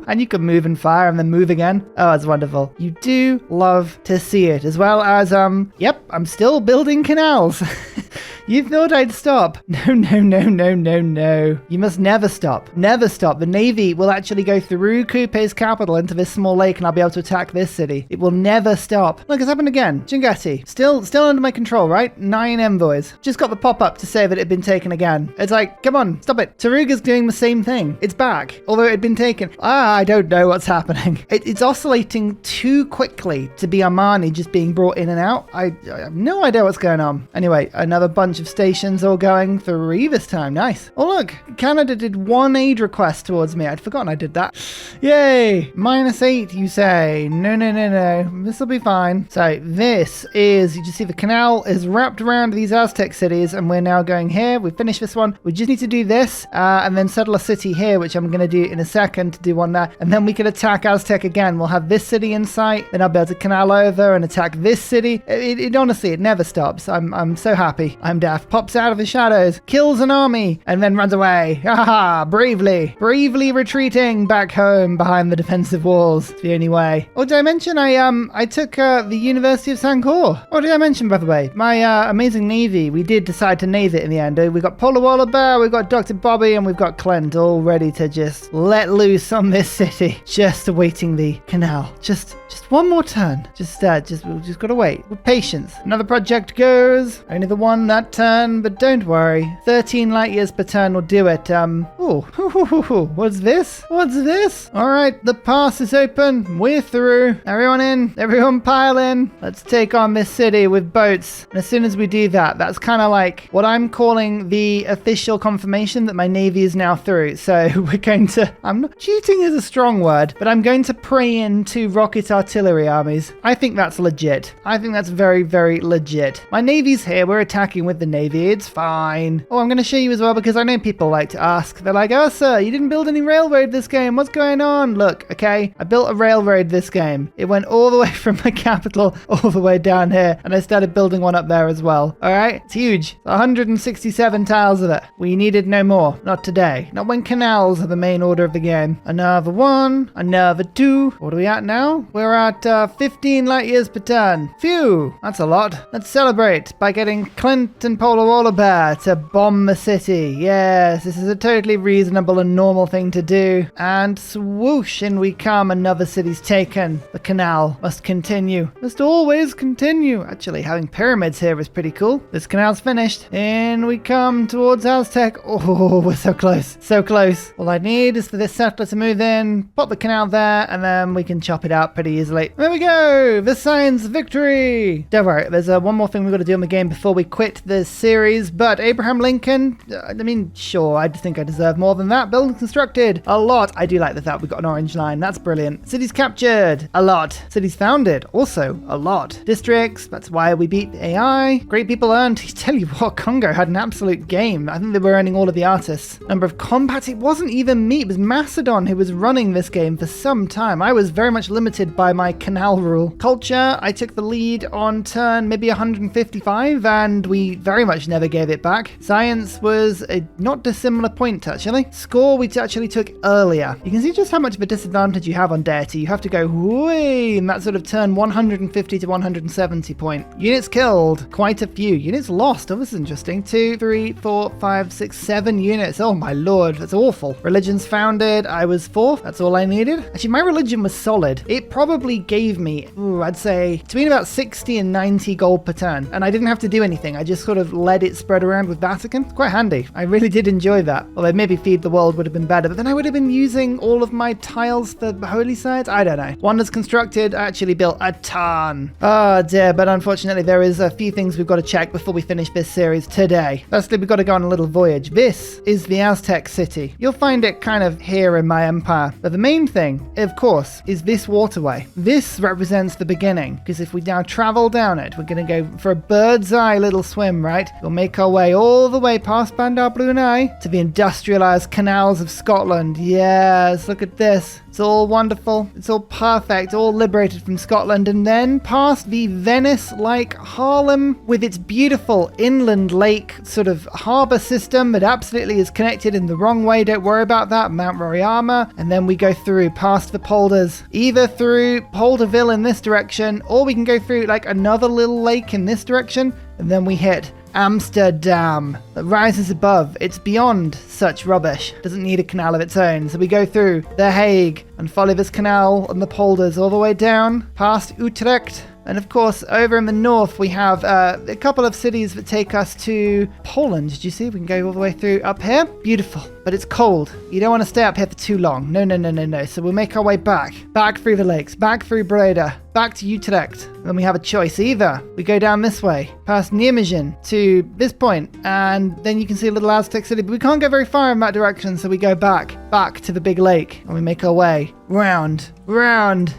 And you can move and fire and then move again. Oh, it's wonderful. You do love to see it. As well as, yep, I'm still building canals. You thought I'd stop. No, no, no, no, no, no. You must never stop. Never stop. The Navy will actually go through Kupe's capital into this small lake and I'll be able to attack this city. It will never stop. Look, it's happened again. Chinguetti. Still under my control, right? 9 envoys. Just got the pop-up to say that it had been taken again. It's like, come on, stop it. Taruga's doing the same thing. It's back. Although it had been taken. I don't know what's happening. It's oscillating too quickly to be Armani just being brought in and out. I have no idea what's going on. Anyway, another bunch of stations all going. 3 this time. Nice. Oh, look. Canada did 1 aid request towards me. I'd forgotten I did that. Yay. -8, you say. No, no, no, no. This will be fine. So this is, you just see the canal is wrapped around these Aztec cities and we're now going here. We finished this one. We just need to do this and then settle a city here, which I'm going to do in a second to do one there. And then we can attack Aztec again. We'll have this city in sight. Then I'll be able to canal over and attack this city. It honestly, it never stops. I'm so happy. I'm Daft. Pops out of the shadows, kills an army, and then runs away. Haha, bravely retreating back home behind the defensive walls. It's the only way. Oh, did I mention I took the University of Sankor? Oh, did I mention, by the way, my amazing navy? We did decide to nave it in the end. We got Polder Bear, we've got Dr. Bobby, and we've got Clint all ready to just let loose on this city. Just awaiting the canal. Just one more turn. We've just got to wait with patience. Another project goes. Only the one that turn, but don't worry. 13 light years per turn will do it. What's this? What's this? All right, the pass is open. We're through. Everyone in. Everyone pile in. Let's take on this city with boats. And as soon as we do that, that's kind of like what I'm calling the official confirmation that my navy is now through. So we're going to, cheating is a strong word, but I'm going to pray into rocket artillery armies. I think that's legit. I think that's very, very legit. My navy's here. We're attacking with the navy. It's fine. Oh, I'm going to show you as well because I know people like to ask. They're like, Ursa, you didn't build any railroad this game. What's going on? Look, okay, I built a railroad this game. It went all the way from my capital all the way down here, and I started building one up there as well. All right, it's huge. 167 tiles of it. We needed no more. Not today. Not when canals are the main order of the game. Another one, another 2. What are we at now? We're at 15 light years per turn. Phew, that's a lot. Let's celebrate by getting Clint and Polder Bear to bomb the city. Yes, this is a totally reasonable and normal thing to do. And swoosh, in we come. Another city's taken. The canal must continue. Must always continue. Actually, having pyramids here is pretty cool. This canal's finished. In we come towards Aztec. Oh, we're so close. So close. All I need is for this settler to move in, pop the canal there, and then we can chop it out pretty easily. There we go. The signs of victory. Don't worry. There's one more thing we've got to do in the game before we quit the this series, but Abraham Lincoln, I mean, sure, I think I deserve more than that. Buildings constructed, a lot. I do like the fact we've got an orange line. That's brilliant. Cities captured, a lot. Cities founded, also a lot. Districts, that's why we beat the AI. Great people earned. I tell you what, Congo had an absolute game. I think they were earning all of the artists. Number of combats, it wasn't even me. It was Macedon who was running this game for some time. I was very much limited by my canal rule. Culture, I took the lead on turn maybe 155, and we very much never gave it back. Science was a not dissimilar point, actually. Score, we actually took earlier. You can see just how much of a disadvantage you have on Deity. You have to go way in that sort of turn 150 to 170 point. Units killed, quite a few. Units lost, oh, this is interesting. 2, 3, 4, 5, 6, 7 units. Oh my lord, that's awful. Religions founded, I was 4th. That's all I needed. Actually, my religion was solid. It probably gave me, I'd say, between about 60 and 90 gold per turn. And I didn't have to do anything. I just sort of let it spread around with Vatican. It's quite handy. I really did enjoy that. Although maybe Feed the World would have been better, but then I would have been using all of my tiles for holy sites. I don't know. Wonders constructed, I actually built a ton. Oh dear, but unfortunately there is a few things we've got to check before we finish this series today. Firstly, we've got to go on a little voyage. This is the Aztec city. You'll find it kind of here in my empire. But the main thing, of course, is this waterway. This represents the beginning, because if we now travel down it, we're going to go for a bird's eye little swim, right? We'll make our way all the way past Bandar Brunei to the industrialized canals of Scotland. Yes, look at this. It's all wonderful. It's all perfect, all liberated from Scotland, and then past the Venice-like Harlem with its beautiful inland lake sort of harbour system that absolutely is connected in the wrong way. Don't worry about that. Mount Roraima, and then we go through past the polders, either through Polderville in this direction, or we can go through like another little lake in this direction, and then we hit Amsterdam that rises above. It's beyond such rubbish. Doesn't need a canal of its own. So we go through The Hague and follow this canal and the polders all the way down past Utrecht. And of course, over in the north, we have a couple of cities that take us to Poland. Did you see? We can go all the way through up here. Beautiful, but it's cold. You don't want to stay up here for too long. No. So we'll make our way back through the lakes, back through Breda, back to Utrecht. Then we have a choice. Either we go down this way, past Nijmegen to this point, and then you can see a little Aztec city, but we can't go very far in that direction, so we go back to the big lake, and we make our way round,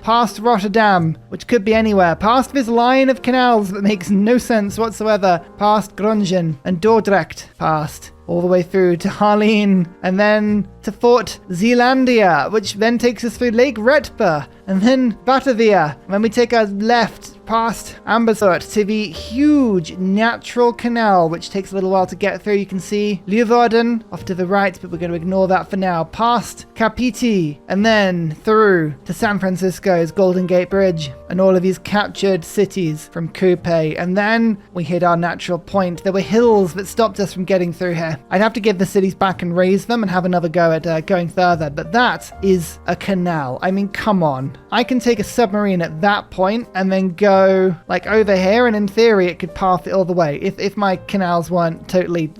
past Rotterdam, which could be anywhere, past this line of canals that makes no sense whatsoever, past Groningen and Dordrecht, past all the way through to Haarlem, and then to Fort Zeelandia, which then takes us through Lake Retba, and then Batavia. And then we take a left past Ambersort to the huge natural canal, which takes a little while to get through. You can see Leeuwarden off to the right, but we're going to ignore that for now. Past Kapiti, and then through to San Francisco's Golden Gate Bridge, and all of these captured cities from Kupe. And then we hit our natural point. There were hills that stopped us from getting through here. I'd have to give the cities back and raise them and have another go at going further, but that is a canal. I mean, come on. I can take a submarine at that point and then go like over here, and in theory it could path it all the way if my canals weren't totally,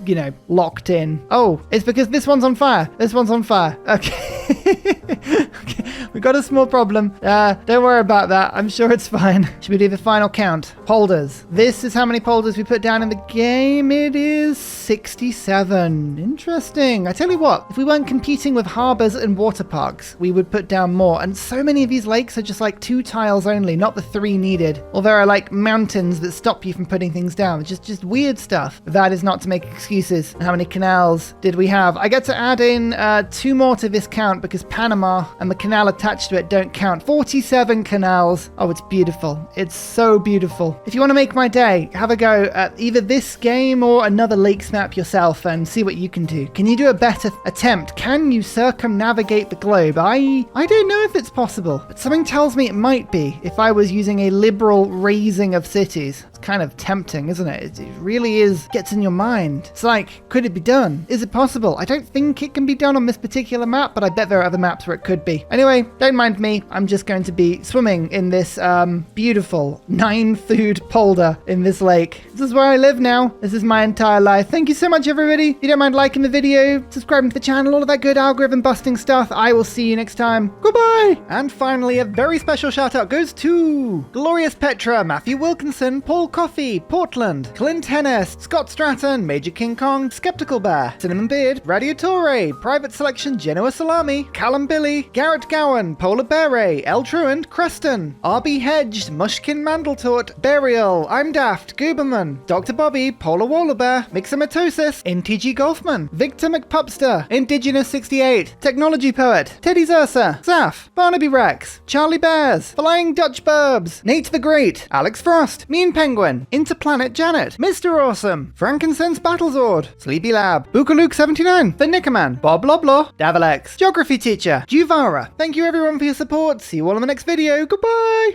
locked in. Oh, it's because this one's on fire. Okay. Okay. We got a small problem. Don't worry about that. I'm sure it's fine. Should we do the final count? Polders. This is how many polders we put down in the game. It is 67. Interesting. I tell you what, if we weren't competing with harbors and water parks, we would put down more. And so many of these lakes are just like 2 tiles only, not the 3 needed. Or there are like mountains that stop you from putting things down. It's just weird stuff. That is not to make excuses. How many canals did we have? I get to add in 2 more to this count because Panama and the canal attached to it don't count. 47 canals. Oh, it's beautiful. It's so beautiful. If you want to make my day, have a go at either this game or another lakes map yourself and see what you can do. Can you do a better attempt? Can you circumnavigate the globe? I don't know if it's possible, but something tells me it might be if I was using a liberal raising of cities. It's kind of tempting, isn't it? It really is. Gets in your mind. It's like, could it be done? Is it possible? I don't think it can be done on this particular map, but I bet there are other maps where it could be. Anyway, don't mind me. I'm just going to be swimming in this beautiful 9-food polder in this lake. This is where I live now. This is my entire life. Thank you so much, everybody. If you don't mind liking the video, subscribing to the channel, all of that good algorithm busting stuff, I will see you next time. Goodbye. And finally, a very special shout out goes to Glorious Petra, Matthew Wilkinson, Paul Coffee, Portland, Clint Hennis, Scott Stratton, Major King Kong, Skeptical Bear, Cinnamon Beard, Radiatore, Private Selection, Genoa Salami, Callum Billy, Garrett Gowan, Polar Beret, El Truant, Creston, RB Hedged, Mushkin Mandletort, Burial, I'm Daft, Gooberman, Dr. Bobby, Polar Wallabear, Mixomatosis, NTG Golfman, Victor McPupster, Indigenous 68, Technology Poet, Teddy's Ursa, Zaf, Barnaby Rex, Charlie Bears, Flying Dutch Burbs, Nate the Great, Alex Frost, Mean Penguin, Interplanet Janet, Mr. Awesome, Frankincense Battlezord, Sleepy Lab, Bookaluk 79, The Nickerman, Bob Loblaw, Davalex, Geography Teacher, Juvara. Thank you everyone for your support. See you all in the next video. Goodbye!